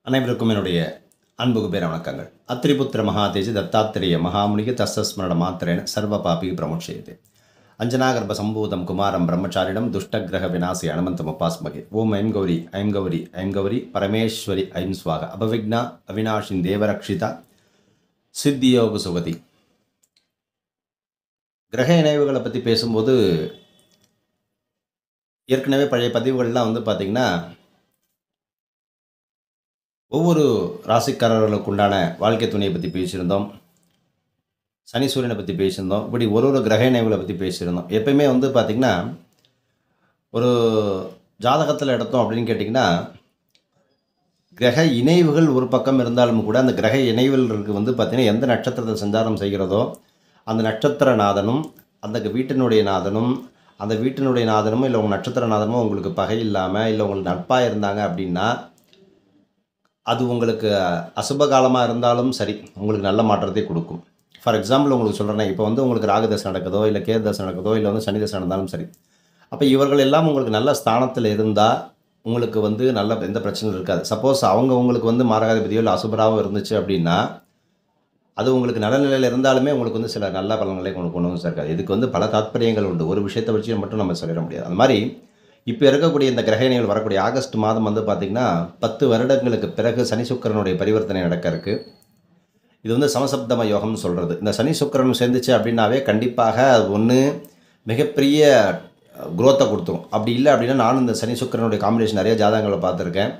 அனைவருக்கும் என்னுடைய அன்புக்கு பேர் வணக்கங்கள். அத்திரிபுத்திர மகாதேஜி தத்தாத்திரேய மகாமுனிக தஸ்ஸஸ்மரண மாத்திரேன சர்வ பாபி பிரமுட்சயதே. அஞ்சனாகர்ப சம்பூதம் குமாரம் பிரம்மச்சாரிடம் துஷ்டகிரக விநாசி அனுமந்தம் உபாஸ்மகே. ஓம் ஐம் கௌரி ஐம் கௌரி ஐம் கௌரி பரமேஸ்வரி ஐம் ஸ்வாக அபவிக்னா அவினாஷின் தேவரக்ஷிதா சித்தியோக சுகதி. கிரக இணைவுகளை பற்றி பேசும்போது ஏற்கனவே பழைய பதிவுகள்லாம் பார்த்திங்கன்னா ஒவ்வொரு ராசிக்காரர்களுக்கு உண்டான வாழ்க்கை துணையை பற்றி பேசியிருந்தோம், சனி சூரியனை பற்றி பேசியிருந்தோம், இப்படி ஒரு கிரக இணைவுகளை பற்றி பேசியிருந்தோம். எப்பயுமே பார்த்திங்கன்னா ஒரு ஜாதகத்தில் எடுத்தோம் அப்படின்னு கேட்டிங்கன்னா கிரக இணைவுகள் ஒரு பக்கம் இருந்தாலும் கூட அந்த கிரக இணைவுகளுக்கு பார்த்திங்கன்னா எந்த நட்சத்திரத்தை சஞ்சாரம் செய்கிறதோ அந்த நட்சத்திர நாதனும் அந்த வீட்டினுடைய நாதனும் அந்த வீட்டினுடைய நாதனும் இல்லை உங்கள் நட்சத்திர நாதனும் உங்களுக்கு பகை இல்லாமல் இல்லை உங்களுக்கு நட்பாக இருந்தாங்க அப்படின்னா அது உங்களுக்கு அசுபகாலமாக இருந்தாலும் சரி உங்களுக்கு நல்ல மாற்றத்தை கொடுக்கும். ஃபார் எக்ஸாம்பிள் உங்களுக்கு சொல்கிறேன்னா, இப்போ உங்களுக்கு ராகுதசை நடக்குதோ இல்லை கேதுதசை நடக்குதோ இல்லை சனி தசை நடந்தாலும் சரி, அப்போ இவர்கள் எல்லாம் உங்களுக்கு நல்ல ஸ்தானத்தில் இருந்தால் உங்களுக்கு நல்ல எந்த பிரச்சனையும் இருக்காது. சப்போஸ் அவங்க உங்களுக்கு மாரகாதிபதியோ இல்லை அசுபராவோ இருந்துச்சு அப்படின்னா அது உங்களுக்கு நலநிலையில் இருந்தாலுமே உங்களுக்கு சில நல்ல பலன்களை கொண்டு வந்து சேர்க்காது. இதுக்கு பல தாத்பரியங்கள் உண்டு. ஒரு விஷயத்தை வச்சு மட்டும் நம்ம சொல்லிட முடியாது. அந்த மாதிரி இப்போ இருக்கக்கூடிய இந்த கிரக இணைகள் வரக்கூடிய ஆகஸ்ட் மாதம் பார்த்திங்கன்னா 10 வருடங்களுக்கு பிறகு சனி சுக்கிரனுடைய பரிவர்த்தனை நடக்க இருக்குது. இது சமசப்தம யோகம்னு சொல்கிறது. இந்த சனி சுக்கிரன் சேர்ந்துச்சு அப்படின்னாவே கண்டிப்பாக அது ஒன்று மிகப்பெரிய குரோத்தை கொடுத்துரும். அப்படி இல்லை அப்படின்னா நானும் இந்த சனி சுக்கிரனுடைய காம்பினேஷன் நிறைய ஜாதகங்களை பார்த்துருக்கேன்.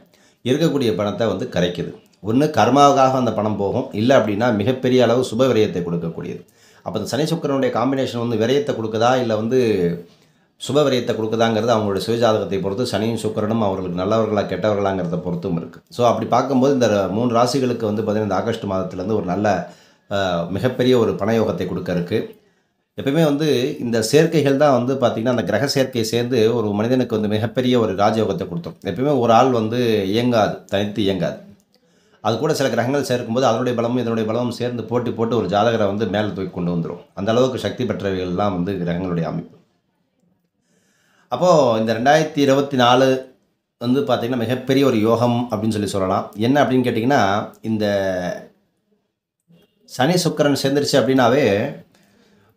இருக்கக்கூடிய பணத்தை கரைக்குது. ஒன்று கர்மாவுக்காக அந்த பணம் போகும், இல்லை அப்படின்னா மிகப்பெரிய அளவு சுப விரயத்தை கொடுக்கக்கூடியது. அப்போ இந்த சனி சுக்கிரனுடைய காம்பினேஷன் விரயத்தை கொடுக்குதா இல்லை சுப விரயத்தை கொடுக்குதாங்கிறது அவங்களுடைய சுயஜாதகத்தை பொறுத்து, சனியும் சுக்கிரனும் அவர்களுக்கு நல்லவர்களாக கெட்டவர்களாங்கிறத பொறுத்தும் இருக்குது. ஸோ அப்படி பார்க்கும்போது இந்த 3 ராசிகளுக்கு பார்த்திங்கன்னா இந்த ஆகஸ்ட் மாதத்துலேருந்து ஒரு நல்ல மிகப்பெரிய ஒரு பணயோகத்தை கொடுக்க இருக்குது. எப்பயுமே இந்த சேர்க்கைகள் தான் பார்த்திங்கன்னா அந்த கிரக சேர்க்கை சேர்ந்து ஒரு மனிதனுக்கு மிகப்பெரிய ஒரு ராஜயோகத்தை கொடுத்தோம். எப்பயுமே ஒரு ஆள் இயங்காது, தனித்து இயங்காது. அது கூட சில கிரகங்கள் சேர்க்கும்போது அதனுடைய பலமும் இதனுடைய பலமும் சேர்ந்து போட்டு ஒரு ஜாதகரை மேலே தூக்கி கொண்டு வந்துடும். அந்த அளவுக்கு சக்தி பெற்றவைகள்லாம் கிரகங்களுடைய அமைப்பு. அப்போது இந்த 2024 பார்த்திங்கன்னா மிகப்பெரிய ஒரு யோகம் அப்படின்னு சொல்லலாம். என்ன அப்படின்னு கேட்டிங்கன்னா, இந்த சனி சுக்கிரன் சேர்ந்துருச்சு அப்படின்னாவே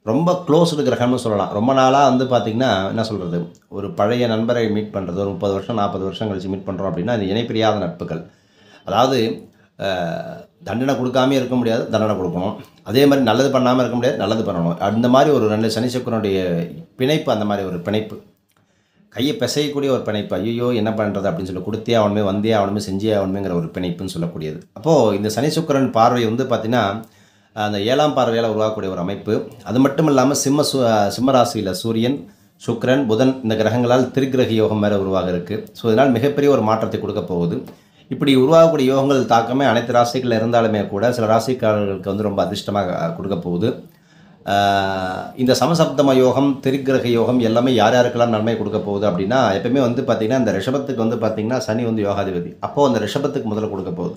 ரொம்ப க்ளோஸ்டு கிரகம்னு சொல்லலாம். ரொம்ப நாளாக பார்த்திங்கன்னா என்ன சொல்கிறது, ஒரு பழைய நண்பரை மீட் பண்ணுறது, ஒரு 30 வருஷம் 40 வருஷம் கழித்து மீட் பண்ணுறோம் அப்படின்னா அது இணைப்பிரியாத நட்புகள். அதாவது தண்டனை கொடுக்காமே இருக்க முடியாது, தண்டனை கொடுக்கணும். அதே மாதிரி நல்லது பண்ணாமல் இருக்க முடியாது, நல்லது பண்ணணும். அந்த மாதிரி ஒரு 2 சனி சுக்கிரனுடைய பிணைப்பு, அந்த மாதிரி ஒரு பிணைப்பு, கையை பிசையக்கூடிய ஒரு பிணைப்பு. ஐயோ என்ன பண்ணுறது அப்படின்னு சொல்லி கொடுத்தே ஆகணுமே, வந்தே ஆகணுமே, செஞ்சே ஆகணுமேங்கிற ஒரு பிணைப்புன்னு சொல்லக்கூடியது. அப்போது இந்த சனி சுக்கிரன் பார்வை பார்த்திங்கன்னா அந்த 7ஆம் பார்வையால் உருவாக்கக்கூடிய ஒரு அமைப்பு. அது மட்டும் இல்லாமல் சிம்ம ராசியில் சூரியன், சுக்கிரன், புதன் இந்த கிரகங்களால் திரிகிரக யோகம் வேறு உருவாக இருக்குது. ஸோ இதனால் மிகப்பெரிய ஒரு மாற்றத்தை கொடுக்க போகுது. இப்படி உருவாகக்கூடிய யோகங்கள் தாக்கமே அனைத்து ராசிகளில் இருந்தாலுமே கூட சில ராசிக்காரர்களுக்கு ரொம்ப அதிர்ஷ்டமாக கொடுக்க போகுது. இந்த சமசப்தம யோகம், திரிகிரக யோகம் எல்லாமே யாருக்கெல்லாம் நன்மை கொடுக்க போகுது அப்படின்னா, எப்பவுமே பார்த்திங்கன்னா இந்த ரிஷபத்துக்கு பார்த்திங்கன்னா சனி யோகாதிபதி. அப்போது அந்த ரிஷபத்துக்கு முதல்ல கொடுக்க போகுது.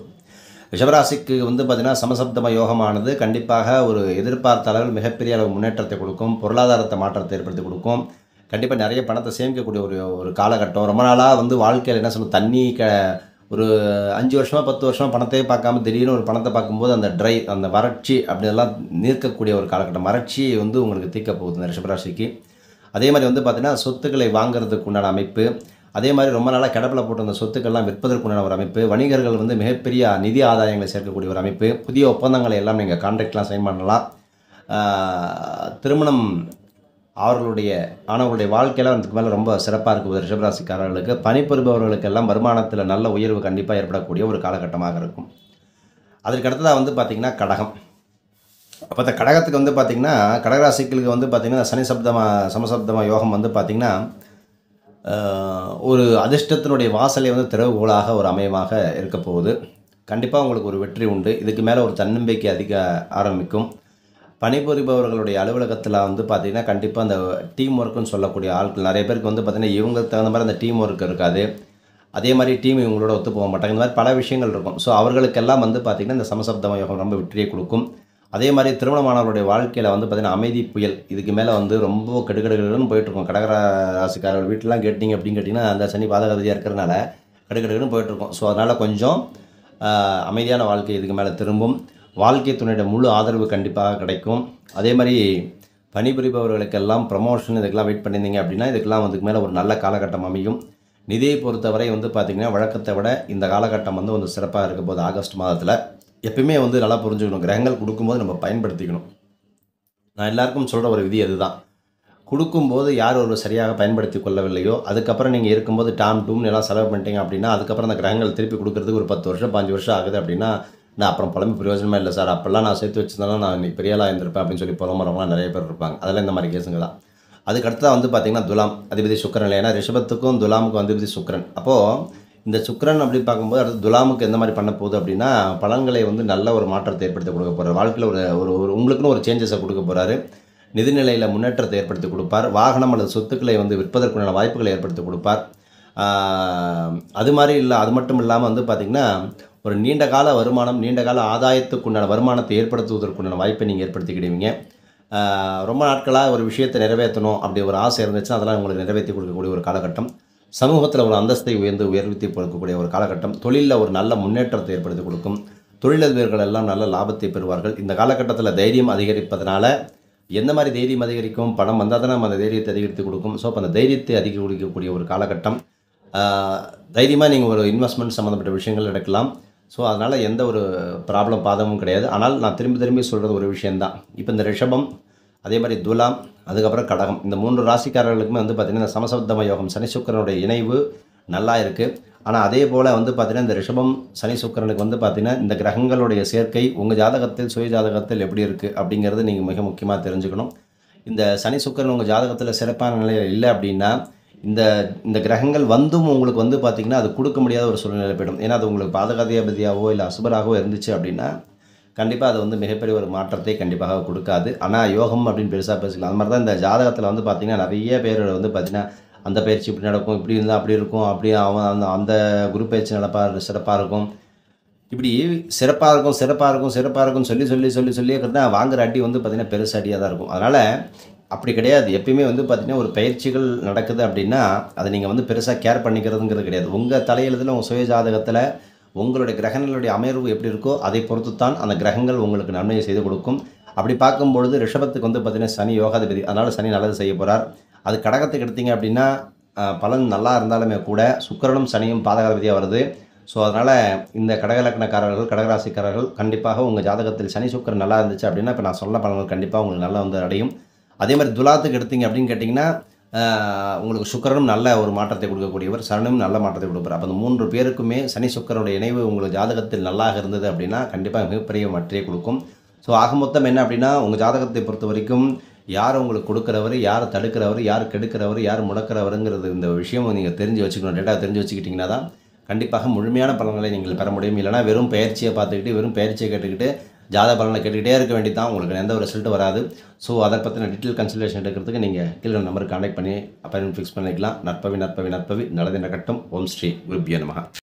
ரிஷபராசிக்கு பார்த்திங்கன்னா சமசப்தம யோகமானது கண்டிப்பாக ஒரு எதிர்பார்த்த அளவில் மிகப்பெரிய அளவு முன்னேற்றத்தை கொடுக்கும், பொருளாதாரத்தை மாற்றத்தை ஏற்படுத்தி கொடுக்கும். கண்டிப்பாக நிறைய பணத்தை சேமிக்கக்கூடிய ஒரு காலகட்டம். ரொம்ப நாளாக வாழ்க்கையில் என்ன சொல்லணும், தண்ணி ஒரு 5 வருஷமாக 10 வருஷமாக பணத்தையே பார்க்காம திடீர்னு ஒரு பணத்தை பார்க்கும்போது அந்த வறட்சி அப்படியெல்லாம் நீர்க்கக்கூடிய ஒரு காலகட்டம். வறட்சியை உங்களுக்கு தீர்க்க போகுது இந்த ரிஷபராசிக்கு. அதே மாதிரி பார்த்திங்கன்னா சொத்துக்களை வாங்குறதுக்கு உண்டான அமைப்பு, அதே மாதிரி ரொம்ப நாளாக கிடப்பில் போட்டு அந்த சொத்துக்கள்லாம் விற்பதற்கு உண்டான ஒரு அமைப்பு, வணிகர்கள் மிகப்பெரிய நிதி ஆதாயங்களை சேர்க்கக்கூடிய ஒரு அமைப்பு, புதிய ஒப்பந்தங்களை எல்லாம் நீங்கள் கான்ட்ராக்ட்லாம் சைன் பண்ணலாம். திருமணம் ஆனவர்களுடைய வாழ்க்கையெல்லாம் அதுக்கு மேலே ரொம்ப சிறப்பாக இருக்குது. ரிஷபராசிக்காரர்களுக்கு பணிபுரிபவர்களுக்கெல்லாம் வருமானத்தில் நல்ல உயர்வு கண்டிப்பாக ஏற்படக்கூடிய ஒரு காலகட்டமாக இருக்கும். அதற்கு அடுத்ததாக பார்த்திங்கன்னா கடகம். அப்போ அந்த கடகத்துக்கு பார்த்திங்கன்னா கடகராசிகளுக்கு பார்த்திங்கன்னா சமசப்தம யோகம் பார்த்திங்கன்னா ஒரு அதிர்ஷ்டத்தினுடைய வாசலை திறவுகோலாக ஒரு அமையமாக இருக்க போகுது. கண்டிப்பாக உங்களுக்கு ஒரு வெற்றி உண்டு. இதுக்கு மேலே ஒரு தன்னம்பிக்கை அதிக ஆரம்பிக்கும். பணிபுரிபவர்களுடைய அலுவலகத்தில் பார்த்திங்கன்னா கண்டிப்பாக அந்த டீம் ஒர்க்குன்னு சொல்லக்கூடிய ஆட்கள் நிறைய பேருக்கு பார்த்திங்கன்னா இவங்களுக்கு தகுந்த மாதிரி அந்த டீம் ஒர்க் இருக்காது. அதே மாதிரி டீம் இவங்களோட ஒத்து போக மாட்டாங்க. இந்த மாதிரி பல விஷயங்கள் இருக்கும். ஸோ அவர்களுக்கெல்லாம் பார்த்திங்கன்னா இந்த சமசப்தம யோகம் ரொம்ப வெற்றியை கொடுக்கும். அதே மாதிரி திருமணமானவருடைய வாழ்க்கையில் பார்த்திங்கன்னா அமைதி புயல் இதுக்கு மேலே ரொம்ப கெடுகடுன்னு போயிட்டுருக்கும். கடக ராசிக்காரர்கள் வீட்டிலாம் கேட்டிங்க அப்படின்னு கேட்டிங்கன்னா அந்த சனி பாதகாதியாக இருக்கிறதுனால கெடுகடுன்னு போயிட்டுருக்கும். ஸோ அதனால் கொஞ்சம் அமைதியான வாழ்க்கை இதுக்கு மேலே திரும்பும். வாழ்க்கை துணையோட முழு ஆதரவு கண்டிப்பாக கிடைக்கும். அதே மாதிரி பணிபுரிபவர்களுக்கெல்லாம் ப்ரமோஷன் இதுக்கெல்லாம் வெயிட் பண்ணியிருந்தீங்க அப்படின்னா, இதுக்கெல்லாம் அதுக்கு மேலே ஒரு நல்ல காலகட்டம் அமையும். நிதியை பொறுத்தவரை வந்து பார்த்திங்கன்னா, வழக்கத்தை விட இந்த காலகட்டம் வந்து கொஞ்சம் சிறப்பாக இருக்க போகுது. ஆகஸ்ட் மாதத்தில் எப்பயுமே வந்து நல்லா புரிஞ்சுக்கணும், கிரகங்கள் கொடுக்கும்போது நம்ம பயன்படுத்திக்கணும். நான் எல்லாருக்கும் சொல்கிற ஒரு விதி அதுதான். கொடுக்கும்போது யார் ஒரு சரியாக பயன்படுத்தி கொள்ளவில்லையோ, அதுக்கப்புறம் நீங்கள் இருக்கும்போது டாம் டூம்னு எல்லாம் செலவு பண்ணிட்டீங்க அப்படின்னா, அதுக்கப்புறம் அந்த கிரகங்கள் திருப்பி கொடுக்குறதுக்கு ஒரு 10 வருஷம் 5 வருஷம் ஆகுது அப்படின்னா, நான் அப்புறம் புலம்பி பிரயோஜனமே இல்லை சார், அப்போல்லாம் நான் சேர்த்து வச்சிருந்தேன்னா நான் இன்னைக்கு பெரிய ஆளாக இருந்திருப்பேன் அப்படின்னு சொல்லி புலம்புறவங்களாம் நிறைய பேர் இருப்பாங்க. அதெல்லாம் இந்த மாதிரி கேஸுங்க தான். அதுக்கு அடுத்ததாக வந்து பார்த்திங்கன்னா துலாம் அதிபதி சுக்கிரன் இல்லை. ஏன்னா ரிஷபத்துக்கும் துலாமுக்கும் அதிபதி சுக்கிரன். அப்போது இந்த சுக்கிரன் அப்படி பார்க்கும்போது அடுத்து துலாமுக்கு எந்த மாதிரி பண்ண போகுது அப்படின்னா, பலன்களை வந்து நல்ல ஒரு மாற்றத்தை ஏற்படுத்தி கொடுக்க போகிறார். வாழ்க்கையில் ஒரு ஒரு ஒரு உங்களுக்குன்னு ஒரு சேஞ்சஸை கொடுக்க போகிறாரு. நிதிநிலையில் முன்னேற்றத்தை ஏற்படுத்தி கொடுப்பார். வாகனம் அல்லது சொத்துக்களை வந்து விற்பதற்குண்டான வாய்ப்புகளை ஏற்படுத்தி கொடுப்பார். அது மாதிரி இல்லை, அது மட்டும் இல்லாமல் வந்து பார்த்திங்கன்னா, ஒரு நீண்ட கால வருமானம், நீண்ட கால ஆதாயத்துக்குண்டான வருமானத்தை ஏற்படுத்துவதற்குண்டான வாய்ப்பை நீங்கள் ஏற்படுத்திக்கிடுவீங்க. ரொம்ப நாட்களாக ஒரு விஷயத்தை நிறைவேற்றணும் அப்படி ஒரு ஆசை இருந்துச்சுன்னா அதெல்லாம் உங்களுக்கு நிறைவேற்றி கொடுக்கக்கூடிய ஒரு காலகட்டம். சமூகத்தில் ஒரு அந்தஸ்தை உயர்த்தி கொடுக்கக்கூடிய ஒரு காலகட்டம். தொழிலில் ஒரு நல்ல முன்னேற்றத்தை ஏற்படுத்தி கொடுக்கும். தொழிலதிபர்கள் எல்லாம் நல்ல லாபத்தை பெறுவார்கள். இந்த காலகட்டத்தில் தைரியம் அதிகரிப்பதனால எந்த மாதிரி தைரியம் அதிகரிக்கும், பணம் வந்தால் தானே நம்ம அந்த தைரியத்தை அதிகரித்து கொடுக்கும். ஸோ அப்போ அந்த தைரியத்தை அதிகரிக்கக்கூடிய ஒரு காலகட்டம். தைரியமாக நீங்கள் ஒரு இன்வெஸ்ட்மெண்ட் சம்மந்தப்பட்ட விஷயங்கள் எடுக்கலாம். ஸோ அதனால் எந்த ஒரு பாதமும் கிடையாது. ஆனால் நான் திரும்பி சொல்கிறது ஒரு விஷயந்தான். இப்போ இந்த ரிஷபம், அதே மாதிரி துலாம், அதுக்கப்புறம் கடகம், இந்த 3 ராசிக்காரர்களுக்குமே வந்து பார்த்திங்கன்னா இந்த சமசப்தம யோகம் சனி சுக்கிரனுடைய இணைவு நல்லா இருக்குது. ஆனால் அதே போல் வந்து பார்த்திங்கன்னா இந்த ரிஷபம் சனி சுக்கிரனுக்கு வந்து பார்த்திங்கன்னா இந்த கிரகங்களுடைய சேர்க்கை உங்கள் ஜாதகத்தில் சுய ஜாதகத்தில் எப்படி இருக்குது அப்படிங்கிறது நீங்கள் மிக முக்கியமாக தெரிஞ்சுக்கணும். இந்த சனி சுக்கிரன் உங்கள் ஜாதகத்தில் சிறப்பான நிலையில் இல்லை அப்படின்னா, இந்த இந்த கிரகங்கள் வந்தும் உங்களுக்கு வந்து பார்த்திங்கன்னா அது கொடுக்க முடியாத ஒரு சூழ்நிலை போய்டும். ஏன்னா அது உங்களுக்கு பாதகாதிபதியாகவோ இல்லை அசுபராகவோ இருந்துச்சு அப்படின்னா கண்டிப்பாக அது வந்து மிகப்பெரிய ஒரு மாற்றத்தை கண்டிப்பாக கொடுக்காது. ஆனால் யோகம் அப்படின்னு பெருசாக பேசிக்கலாம். அது மாதிரி தான் இந்த ஜாதகத்தில் வந்து பார்த்திங்கன்னா நிறைய பேர் வந்து பார்த்திங்கன்னா அந்த பயிற்சி இப்படி நடக்கும், இப்படி இருந்தால் அப்படி இருக்கும், அப்படி அவன் அந்த அந்த குரு பயிற்சி சிறப்பாக இருக்கும், இப்படி சிறப்பாக இருக்கும்னு சொல்லி வாங்குகிற அடி வந்து பார்த்திங்கன்னா பெருசு அடியாக தான் இருக்கும். அதனால் அப்படி கிடையாது. எப்பயுமே வந்து பார்த்திங்கன்னா ஒரு பயிற்சிகள் நடக்குது அப்படின்னா அதை நீங்கள் வந்து பெருசாக கேர் பண்ணிக்கிறதுங்கிறது கிடையாது. உங்கள் தலையெழுத்தில் உங்கள் சுய ஜாதகத்தில் உங்களுடைய கிரகங்களுடைய அமைவு எப்படி இருக்கோ அதை பொறுத்து தான் அந்த கிரகங்கள் உங்களுக்கு நன்மையை செய்து கொடுக்கும். அப்படி பார்க்கும்பொழுது ரிஷபத்துக்கு வந்து பார்த்திங்கன்னா சனி யோகாதிபதி, அதனால் சனி நல்லது செய்ய போகிறார். அது கடகத்துக்கு எடுத்திங்க அப்படின்னா பலன் நல்லா இருந்தாலுமே கூட சுக்கிரனும் சனியும் பாதகாதிபதியாக வருது. ஸோ அதனால் இந்த கடகலக்கணக்காரர்கள் கடகராசிக்காரர்கள் கண்டிப்பாக உங்கள் ஜாதகத்தில் சனி சுக்கிரன் நல்லா இருந்துச்சு அப்படின்னா இப்போ நான் சொன்ன பலன்கள் கண்டிப்பாக உங்களுக்கு நல்லா வந்து அடையும். அதே மாதிரி துலாத்துக்கு எடுத்திங்க அப்படின்னு கேட்டிங்கன்னா உங்களுக்கு சுக்கிரனும் நல்ல ஒரு மாற்றத்தை கொடுக்கக்கூடியவர், சனியும் நல்ல மாற்றத்தை கொடுப்பார். அப்போ அந்த 3 பேருக்குமே சனி சுக்கிரனுடைய இணைவு உங்களுக்கு ஜாதகத்தில் நல்லாக இருந்தது அப்படின்னா கண்டிப்பாக மிகப்பெரிய மாற்றத்தை கொடுக்கும். ஸோ ஆக மொத்தம் என்ன அப்படின்னா உங்கள் ஜாதகத்தை பொறுத்த வரைக்கும் யார் உங்களுக்கு கொடுக்குறவர், யார் தடுக்கிறவர், யார் கெடுக்கிறவர், யார் முடக்கிறவருங்கிறது இந்த விஷயம் நீங்கள் தெரிஞ்சு வச்சுக்கணும். டேட்டா தெரிஞ்சு வச்சுக்கிட்டிங்கன்னா தான் கண்டிப்பாக முழுமையான பலன்களை நீங்கள் பெற முடியும். இல்லைனா வெறும் பயிற்சியை பார்த்துக்கிட்டு வெறும் பயிற்சியை கேட்டுக்கிட்டு ஜாதக பலனை கேட்டுக்கிட்டே இருக்க வேண்டி தான் உங்களுக்கு எந்த ஒரு ரிசல்ட் வராது. ஸோ அதை பற்றின டீட்டெயில் கன்சல்டேஷன் எடுக்கிறதுக்கு நீங்கள் கீழே நம்பருக்கு கான்டாக்ட் பண்ணி அப்பாயின்மெண்ட் ஃபிக்ஸ் பண்ணிக்கலாம். நற்பவி நல்லது நடக்கட்டும். ஓம் ஸ்ரீ குருபியோ நமஹ.